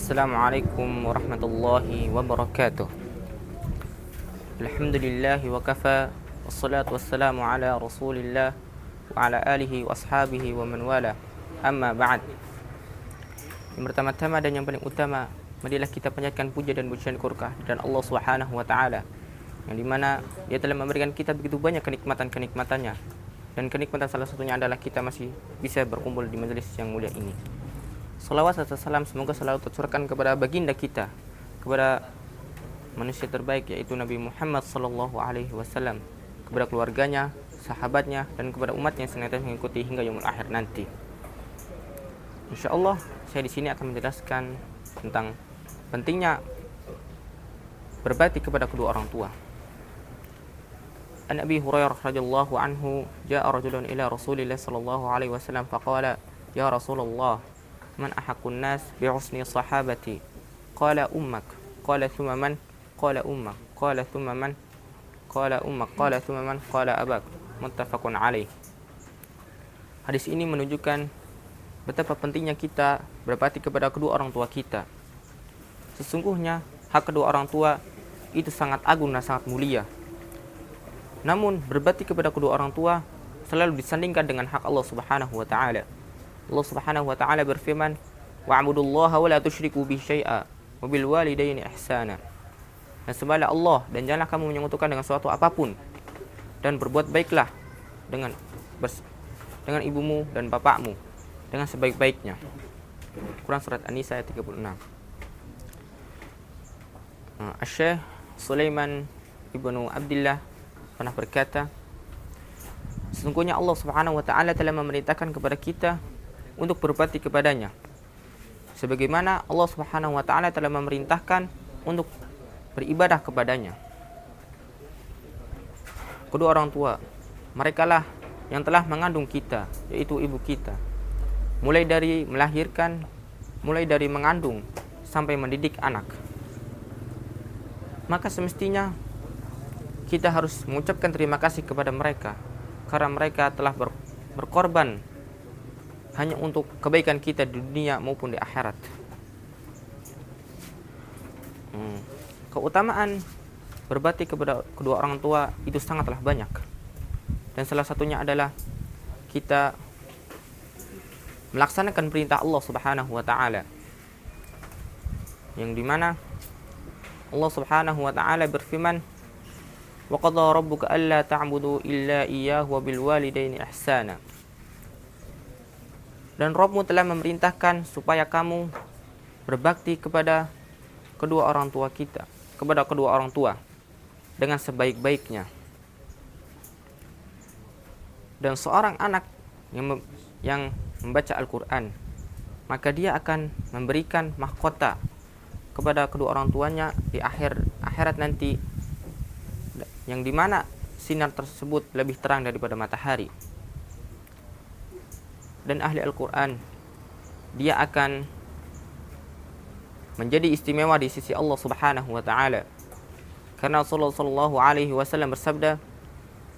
Assalamualaikum warahmatullahi wabarakatuh. Alhamdulillahi wa kafa. Wassalatu wassalamu ala rasulillah wa ala alihi wa ashabihi wa man wala. Amma ba'd. Yang pertama-tama dan yang paling utama, marilah kita panjatkan puja dan pujian kurkah dan Allah Subhanahu wa taala, yang dimana Dia telah memberikan kita begitu banyak kenikmatan-kenikmatannya, dan kenikmatan salah satunya adalah kita masih bisa berkumpul di majelis yang mulia ini. Salawat serta salam semoga selalu tercurahkan kepada baginda kita, kepada manusia terbaik yaitu Nabi Muhammad sallallahu alaihi wasallam, kepada keluarganya, sahabatnya, dan kepada umatnya yang senantiasa mengikuti hingga yaumul akhir nanti. Insyaallah saya di sini akan menjelaskan tentang pentingnya berbakti kepada kedua orang tua. An Abi Hurairah radhiyallahu anhu, jaa rajulun ila Rasulillah sallallahu alaihi wasallam faqala, ya Rasulullah, man ahaqqun nas bi husni sahabati? Qala ummak. Qala thumma man? Qala ummak. Qala thumma man? Qala ummak. Qala thumma man? Qala abak. Muttafaqun alaih. Hadis ini menunjukkan betapa pentingnya kita berbakti kepada kedua orang tua kita. Sesungguhnya hak kedua orang tua itu sangat agung dan sangat mulia. Namun berbakti kepada kedua orang tua selalu disandingkan dengan hak Allah Subhanahu wa taala. Allah Subhanahu wa taala berfirman, "Wa'budullaha wa la tusyriku bihi syai'a wa bil walidaini ihsana." Dan sembahlah Allah dan janganlah kamu menyekutukan dengan sesuatu apapun, dan berbuat baiklah dengan ibumu dan bapakmu dengan sebaik-baiknya. Quran surat An-Nisa ayat 36. Asy-Syaikh Sulaiman Ibnu Abdillah pernah berkata, sesungguhnya Allah Subhanahu wa taala telah memerintahkan kepada kita untuk berbakti kepadanya, sebagaimana Allah Subhanahu wa taala telah memerintahkan untuk beribadah kepadanya. Kedua orang tua, merekalah yang telah mengandung kita, yaitu ibu kita, mulai dari melahirkan, mulai dari mengandung sampai mendidik anak. Maka semestinya kita harus mengucapkan terima kasih kepada mereka, karena mereka telah berkorban hanya untuk kebaikan kita di dunia maupun di akhirat. Keutamaan berbakti kepada kedua orang tua itu sangatlah banyak. Dan salah satunya adalah kita melaksanakan perintah Allah Subhanahu wa taala, yang dimana Allah Subhanahu wa taala berfirman, "Wa qadha rabbuka alla ta'budu illa iyyahu wa bil walidaini ihsana." Dan Rabbmu telah memerintahkan supaya kamu berbakti kepada kedua orang tua kita, kepada kedua orang tua dengan sebaik-baiknya. Dan seorang anak yang membaca Al-Quran, maka dia akan memberikan mahkota kepada kedua orang tuanya di akhirat nanti, yang dimana sinar tersebut lebih terang daripada matahari. Dan ahli Al-Quran, dia akan menjadi istimewa di sisi Allah Subhanahu wa taala, karena Rasulullah sallallahu alaihi wasallam bersabda,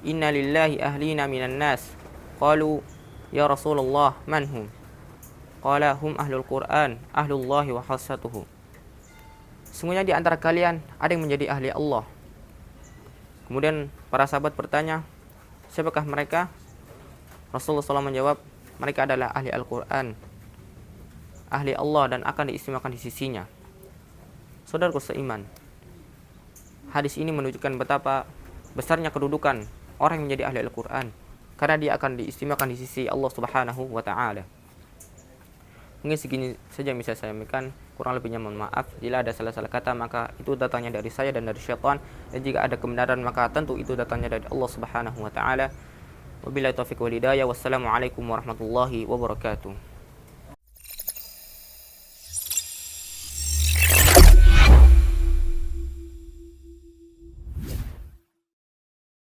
"Inna lillahi ahlina minan nas." Qalu, "Ya Rasulullah, man hum?" Qala, "Hum ahlul Quran, ahlullahi wa khassatuhu." Sungguhnya di antara kalian ada yang menjadi ahli Allah. Kemudian para sahabat bertanya, siapakah mereka? Rasulullah SAW menjawab, mereka adalah ahli Al-Quran, ahli Allah, dan akan diistimewakan di sisinya. Saudaraku seiman, hadis ini menunjukkan betapa besarnya kedudukan orang yang menjadi ahli Al-Quran, karena dia akan diistimewakan di sisi Allah Subhanahu wa ta'ala. Mungkin segini saja yang bisa saya sampaikan. Kurang lebihnya mohon maaf. Jika ada salah-salah kata, maka itu datangnya dari saya dan dari syaitan. Dan jika ada kebenaran, maka tentu itu datangnya dari Allah Subhanahu wa ta'ala. Wabillahi taufiq wal hidayah. Wassalamualaikum warahmatullahi wabarakatuh.